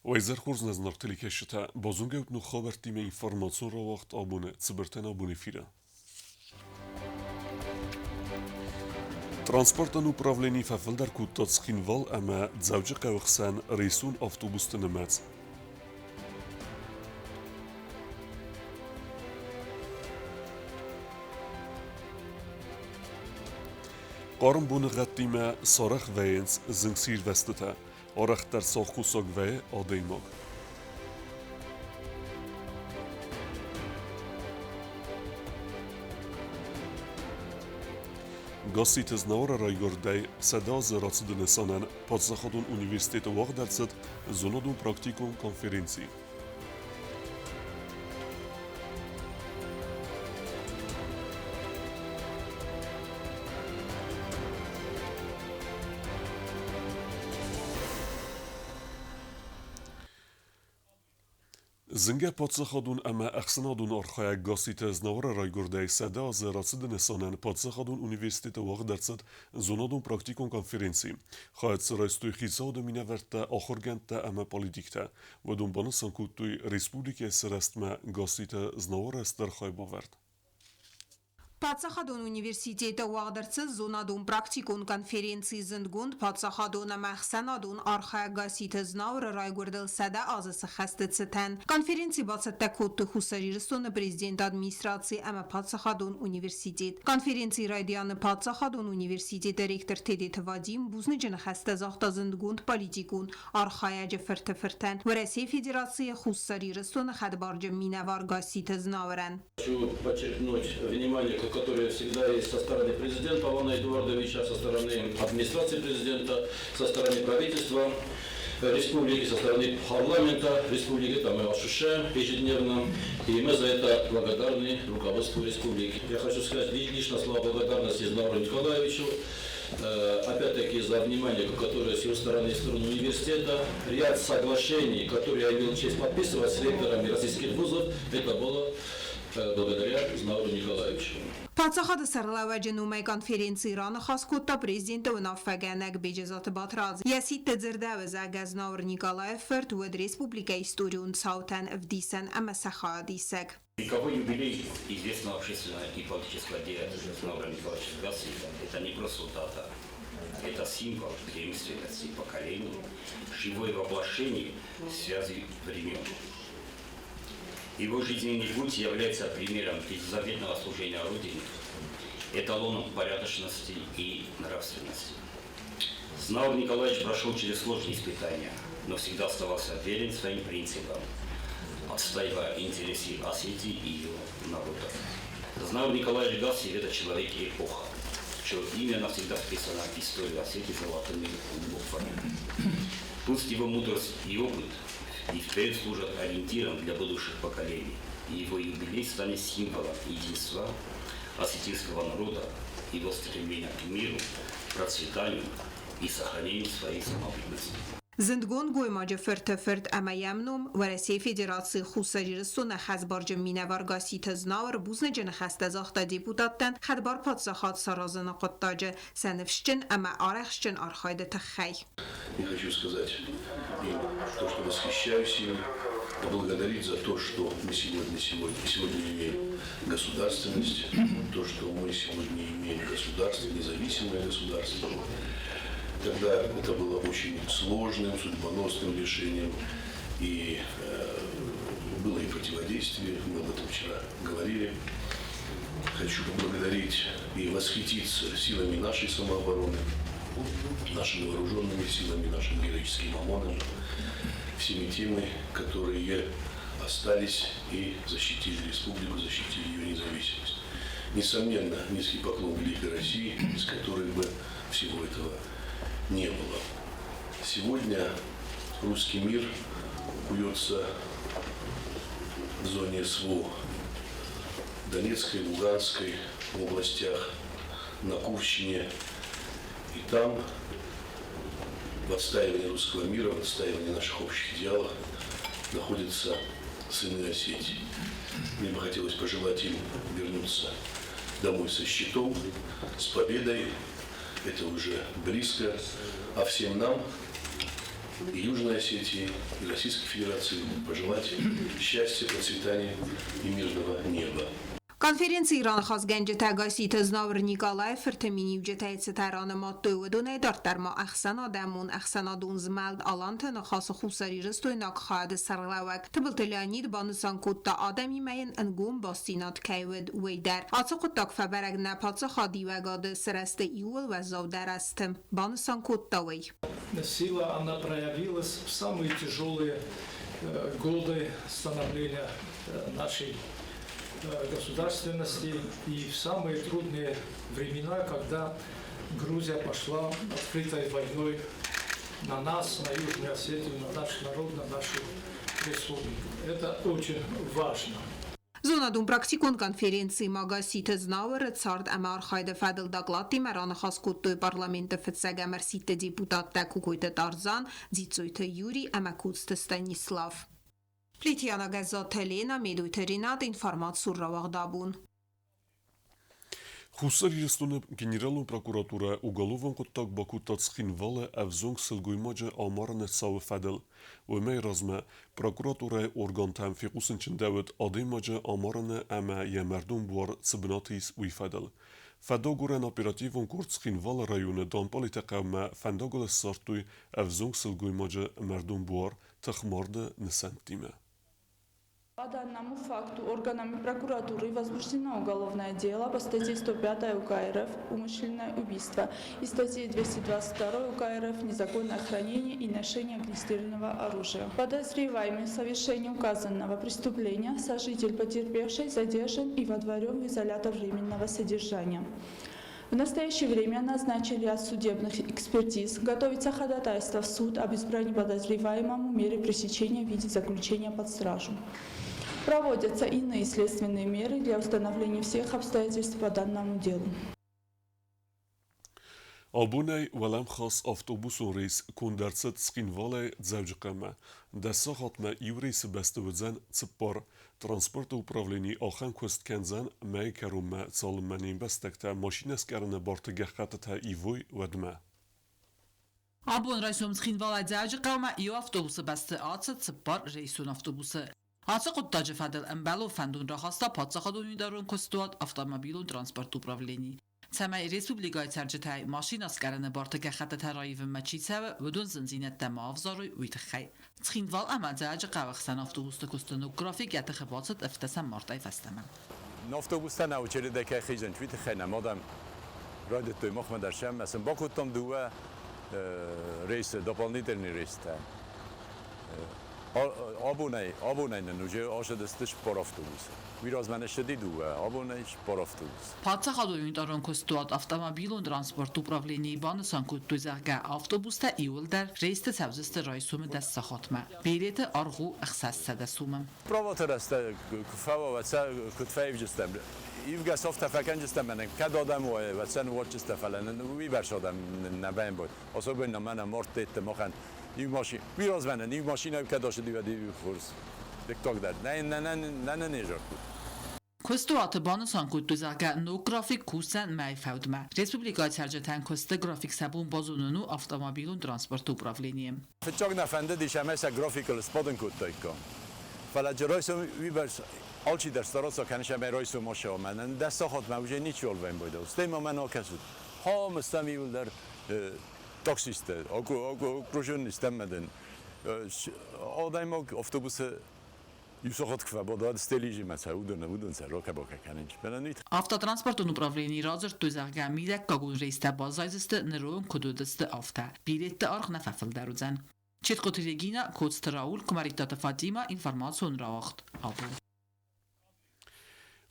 Wajzer Hurzna znartili keshita bozungeut nu khabar time informacion ro vaqt abune цибертен abune fira. Transportën upravleni fafëldar ku të skinval ama dzavgjë ka uxsan rejsun avtobus të nëmec. Qarën bu në gattime sarëk vejens zëngsir vestëta, orëk tër kusok veje adejmog. Gazit znaore Rajgordej seda zëratë dënesanen po të zahodun Universitetë Wagdarcët zonodun praktikun konferenci. Zënge po të zahodun ama aksënadun orkhaja gazit znaore Rajgordej seda zëratë dënesanen po të zahodun Universitetë Wagdarcët zonodun praktikun konferenci. Khajet së rajstuj khiza dhe mineverte ahorgente ama politikte, vëdun bënësën kutuj Respublike së restme gazit znaore stërkhaj bavert. Պատսախադուն Ունիվերսիտետը Ուաղդրցը զոնադուն պրակտիկուն կոնֆերենցի զնդգունդ պատսախադունը մախսանադուն արխայագասիթը զնավրը ռայգորդել սադա ազըսը խստыцытен. Կոնференции բացատտա կոտты խուսարիրստոնը президент администрации әмә պատսախադուն Ունիվերսիտет. Կոնференции ռայդյանը պատսախադուն Ունիվերսիտետը ректор Тедет Вадим Бузныջնը խստազախտա զնդգունդ политикун արխայաջը фыртын. Варасия Федерации խուսարիրստոնը խадбарջը минавар гасиթը զնավրան. Хочу подчеркнуть внимание, которое всегда есть со стороны президента Алана Эдуардовича, со стороны администрации президента, со стороны правительства республики, со стороны парламента республики, это мы ощущаем ежедневно, и мы за это благодарны руководству республики. Я хочу сказать лично слова благодарности Знавру Николаевичу, опять-таки за внимание, которое с его стороны и стороны университета, ряд соглашений, которые я имел честь подписывать с ректорами российских вузов, это было благодаря Знавру Николаевичу. Պատսախադը սարլավաջնում է կոնֆերենցի Իրանը խասկոտտա президента վնավվագանակ բեջեզատը բատրած. Ясит тедзердавы загазнаур Николаев ферт уэд республика историун саутан вдисан амасахадисек. Вековой юбилей известного общественного и политического деятеля Знавра Николаевича Гасиева – это не просто дата, это символ преемственности поколений, живое воплощение связи времен. Его жизненный путь является примером беззаветного служения Родине, эталоном порядочности и нравственности. Знавр Николаевич прошел через сложные испытания, но всегда оставался верен своим принципам, отстаивая интересы Осетии и ее народа. Знавр Николаевич Гасиев – это человек эпоха, чье имя навсегда вписано в историю Осетии золотыми буквами. Пусть его мудрость и опыт и впредь служат ориентиром для будущих поколений, и его юбилей станет символом единства осетинского народа, его стремления к миру, процветанию и сохранению своей самобытности. Զնդգոն գոյմաջը ֆերտ ամայամնում Վարասիա Ֆեդերացի խուսարիրստոնը խազբարջը մինավար գասիթը զնավր բուզնեջնը խստազախտա депутаттан խadbar պատսախատ սարազանա qottaجը սանվշչն ama արախշչն արխայդը թխայ. Я хочу сказать им то, что восхищаюсь им, поблагодарить за то, что мы сегодня имеем государственность, то, что мы сегодня имеем государство, независимое государство. Тогда это было очень сложным, судьбоносным решением, и было и противодействие, мы об этом вчера говорили. Хочу поблагодарить и восхититься силами нашей самообороны, нашими вооруженными силами, нашим героическим ОМОНом, всеми теми, которые остались и защитили республику, защитили ее независимость. Несомненно, низкий поклон великой России, без которой бы всего этого не было. Сегодня русский мир куется в зоне СВО, в Донецкой, Луганской областях, на Курщине. И там в отстаивании русского мира, в отстаивании наших общих идеалов находятся сыны Осетии. Мне бы хотелось пожелать им вернуться домой со щитом, с победой. Это уже близко. А всем нам и Южной Осетии, и Российской Федерации пожелать счастья, процветания и мирного неба. Konferensi İran xas gəncə gazite znavr Nikolay Fırtemini vcetayetse təranı madde udune dartarma əxsana dəmun əxsana dunzmeld alantı xas xusari ristoynak xadı sarılavak tıbıltılanid banısan kutta adami məyin əngum bastinat kayved veyder atı kuttak fəbərəg nəpatsı xadi və qadı sırəstə iul və zavdərəstім banısan kutta vey. Сила, она проявилась в самые тяжелые годы становления нашей государственности и в самые трудные времена, когда Грузия пошла открытой войной на нас, на Южную Осетию, на наш народ, на нашу республику. Это очень важно. Zonadun praktikon konferensi magasite znavr tsard amar khayde fadl daglati meran khas kuttu parlamente fetsega mersite deputat takukuyte tarzan zitsoyte Yuri amakutste Stanislav. Plitiana Gazatelena meduyterinat informatsur равагдабун. Хусариястуны Генеральную прокуратура уголовен коттак Баку тацхинвале авзонг сылгуймаджа амарне савы фадл. Вемей разме прокуратура орган тамфиқусын чиндавет адимаджа амарне ама ямардун буар цыбнатис уйфадл. Фадогурен оперативон курцхинвал районы данполите қавма фандагол сартуй авзонг сылгуймаджа мардун буар тахмарда несантиме. По данному факту органами прокуратуры возбуждено уголовное дело по статье 105 УК РФ «Умышленное убийство» и статье 222 УК РФ «Незаконное хранение и ношение огнестрельного оружия». Подозреваемый в совершении указанного преступления сожитель потерпевшей задержан и водворен в изолятор временного содержания. В настоящее время назначен ряд судебных экспертиз, готовится ходатайство в суд об избрании подозреваемому меры пресечения в виде заключения под стражу. Проводятся иные следственные меры для установления всех обстоятельств по данному делу. Абунай валам хас автобуsun reis kundartsat skinvale dzavjqama. Dessa hatma ivreysi bestevudzen tsippar transport upravleni axan kost kenzan may karuma salmanin bestekta mashines karne bartgahqata ivoy wadma. Abun reisum skinvale dzavjqama i avtobusu beste atsat tsippar reisun avtobusu. Atsa quttacı fadel embalo fendun rahasta patsaxadun darun kostuat avtomobilun transport upravleni. Səməy Respublikaya tərcətəy maşin asqərənə bartıqə xətə tərayivin məçisəvə vüdün zinzinətdə mavzaruy uytıxəy. Çıxindval əməcəcə qavıqsən avtobusda kustunu qrafik yətə xəbatsat əftəsən martay fəstəmən. Avtobusda nəuçəli dəkə xeyzən çüytə xəynəm adam radet duymaq mədərşəm. Məsələn, bakuttam duva reis, doполнительный reistə. Abonayın ucu aşıdıstı spor avtobusu. Biraz mənə şədid və abonay spor avtobusu. Patsaxadun darun kostuat avtomobilun transport upravleni banısan kuttuzəqə avtobusda iyuldər reistə səvzistə raysumu dəst saxatmə. Bileti arğu əxsəssədə sumum. Provatır əstə küfəvə və sə kütfəyivcistəm. İvgə sof təfəkəncistəm mənim. Kəd adam və sən uvaçistə fələn. Uybəş adam nəbəyim boyd. Osobuyla mənə mort etdim oxən. New machine. Biraz benden new machine ev kadar şedi ve diyor kurs. Diktok der. Ne necak. Questo atbanu san kuttuzəqə no grafik kusən məy fəvdmə. Respublika tərcətən kosta grafik səbun bazununu avtomobilun transport upravleniyim. Çok nefende dişemese graphical spotun kuttaykom. Falacıraysom uybəş alçı derstarotsa kanişəmə raysom maşa məndən dəstə xat məvcə niç yol vəm boyda. Stəyma mən o kəsud. Ham istəmiyullar taksiste, okrucun istemeden. Odayım avtobusu Yusufat kva boda stelici mesela udun ser roka boka kaninç. Автотранспортун управление разыртузәгә милек кагун рейстә базайзысты нырын кудудысты авта. Билетті арх нафафыл дәрудзән. Четкоты Регина, Кодсты Раул, Кумаритата Фатима, информацион равахт. Абу.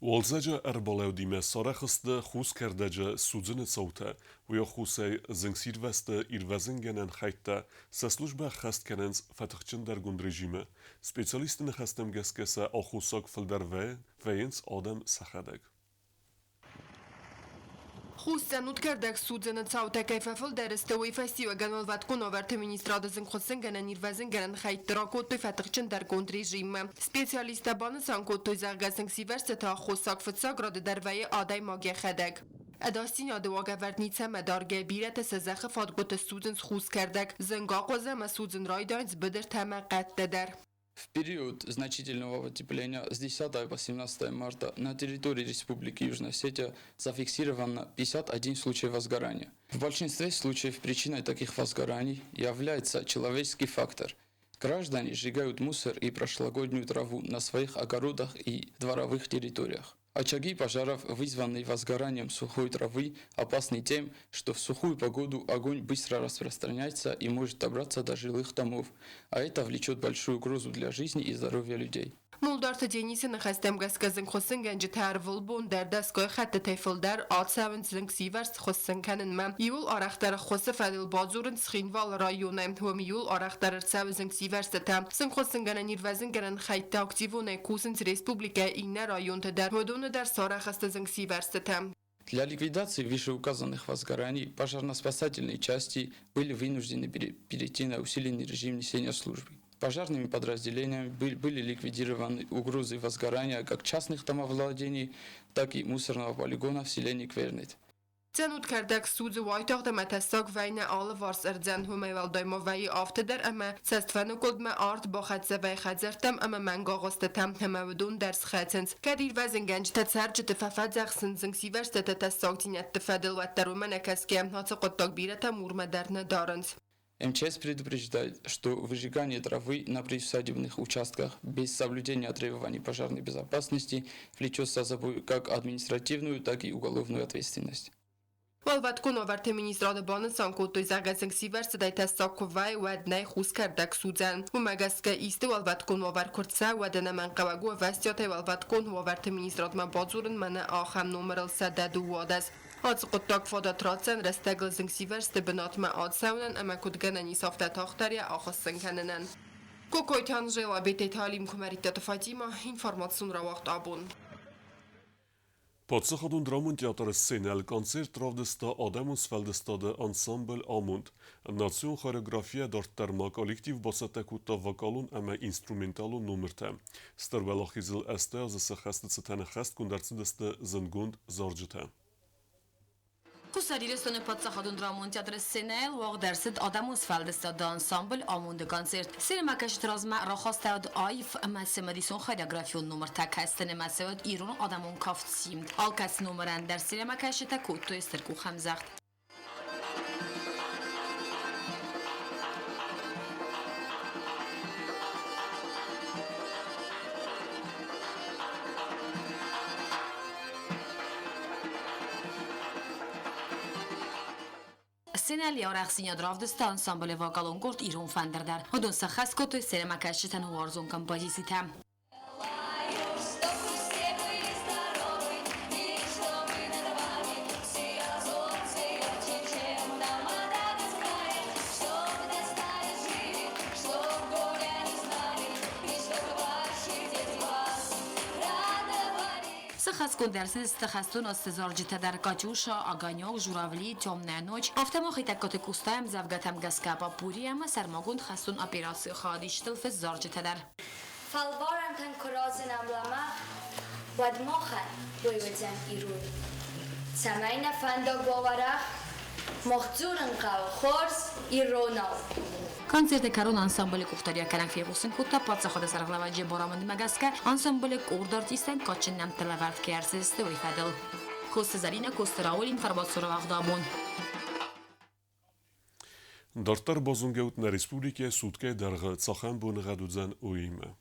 Walzaja erbalewdime sarexiste xus kerdeje sudzine sauta و یا خوسی زنگسیر وسته ایروزنگنن خیته سسلوجبه خست کننز فتخچن در گند رژیمه سپیسیالیستن خستم گسکسه آخوساک فلدر وینس آدم سخدگ. Хустянут кардак судзена цаута кайфафл дәрестеуи фестива ганал ваткун оверте министрадызын қосынгенен ирвезінгенен хайттыра коттой фатықчын дар гонд режимі. Специалиста баны сан коттой заргасың сиверсета хусак фытса грады дәрвәйі адай магия хәдәк. اداستین دواگوردنیتسه مدارگه بیرت سزخ فادگوت سودنز خوز کردک زنگا قوزه مسودن رایدانز بدر تمه قد در. В период значительного потепления с 10 по 17 марта на территории Республики Южная Осетия зафиксировано 51 случай возгорания. В большинстве случаев причиной таких возгораний является человеческий фактор. Граждане сжигают мусор и прошлогоднюю траву на своих огородах и дворовых территориях. Очаги пожаров, вызванные возгоранием сухой травы, опасны тем, что в сухую погоду огонь быстро распространяется и может добраться до жилых домов, а это влечет большую угрозу для жизни и здоровья людей. مولدارت جنیس نخستم گسکزن خواستن گنج ترول بون در دستگاه خط تیفل در آت سون زنگ سیورس خواستن کنن من یول آرختر خواست فدل بازورن سخینوال رایونم و میول آرختر سو زنگ سیورس تام سن خواستن گنن نیروزن گنن خیت اکتیو نکوسن республика این رایون در مدون در ساره خست زنگ سیورس تام. Для ликвидации вышеуказанных возгораний пожарно-спасательные части были вынуждены перейти на усиленный режим несения службы. Пожарными подразделениями были ликвидированы угрозы возгорания как частных домовладений, так и мусорного полигона в селении Квернет. تنود کردک سوز وایتاق دمتستاق وین آل وارس ارزن همه والدای وی آفت در اما سستفنو کلد ما آرد با خدزه وی خدزرتم اما منگا غستتم همه ودون درس خدزنز کدیر وزن گنج تتسرج تفافت زخصن زنگ سیورس تتستاق دینت تفدل و ترومه نکس که امنات قطاق بیرتا مورمه در ندارند. МЧС предупреждает, что выжигание травы на приусадебных участках без соблюдения требований пожарной безопасности влечет за собой как административную, так и уголовную ответственность. والواد کن آورت مینیستراد بان سانکوت دوی زغزنگ سیور صدای تستاق وای ود نه خوز کردک سوزن و مگس که ایست والواد کن آور کردسه ود نه من قواگو وستیات والواد کن آورت مینیستراد من بازورن من آخم نمرل سده دو وادز آز قطاق فادات راتسن رستگل زنگ سیور ستبنات ما آد سونن اما کدگن نیسافت تاختری آخستن کننن. کوکویتان جلا بیت تعلیم کمریت فاطیما اینفورماسیون را وقت آبون. Պատսախադուն դրամուն թիատրը սցենալ կոնցերտ ռավդստա Ադամուսվելդստադը անսամբլ ամունդ նացիոն խորեոգրաֆիա դարտարմա կոլեկտիվ բասատակուտա վակալուն ամա ինստրումենտալուն նոմրտը ստրվելախիզլ əstə azısı xəstəsi tənə xəst kundərçidəstə zıngund zarcıtə. Kusariliston Պատսախադուն դրամուն թիատրը սցենալ վաղ դերսդ Ադամուսվելդստադը անսամբլ ամունդ կոնցերտ սերմակաշ տրազմա ռախաստադ այվ մասեմադիսոն խորեոգրաֆիոն նոմրտակ հստն մասեոդ իրուն Ադամուն կավցիմ ալկաս նոմրան դեր սերմակաշ տակուտո էստերկու խամզախտ Սենալի արախսինյա դրավդստա անսամբլը վակալոն գործ իրուն ֆանդրդար հոդոն սախաս կոտոյ սերմակաշտան հուարզոն կամպոզիսիտա Սխասկոնդերսն ստխաստուն աստեզորջիթը դար կաճուշը, ագանյող, ժուրավլի, թյոմնե նոչ, ավտամոխի տակոտ կուստայմ զավգաթամ գասկապա պուրիամը սարմագունդ խաստուն ապիրասի խադիշտլ ֆեզ զորջիթը դար։ Falvaran kan korazın amlama, vadmohan boyvedzan irun. Samayna fandog bovarach, mochzurın qav xors ironal. Կոնցերտը կարոն անսամբլի կուղտարյա կարանք վեղուսն կուտա պատսախոդը սարաղլավաջի բորամոնդ մագասկա անսամբլի կուրդարտիստան կոչննամ տլավարդ կերսեստ ու իխադել։ Կոստազարինը կոստրաուլ ինվարմացորը վաղդաբուն։ Դարտար բոզունգեուտն ռեսպուլիկե սուտկե դարղը ծախան բուն ғադուձան ու իմը։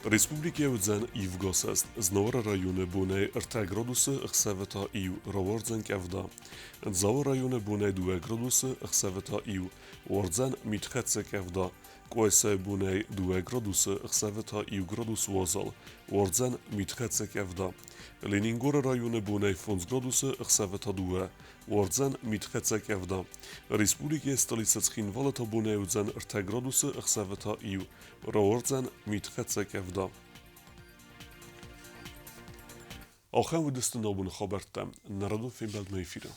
Республикеудзан Ивгосест, Знора районы Буней Ртеградусы Хсевета Ию, Равордзан Кевда. Дзао районы Буней Дуэ градусы Хсевета Ию, Вордзан Митхеце Кевда. Койсе Буней Дуэ градусы Хсевета Ию градус Вазал, Вордзан Митхеце Кевда. Ленингора районы Буней Фонс градусы Хсевета Дуэ, Вордзан Митхеце Кевда. Республике столица Цхинвалата Бунеудзан Ртеградусы Хсевета Ию, Равордзан Митхеце Кевда. آخر ودست نابون خبرتم نردو فیلم بعد میفیره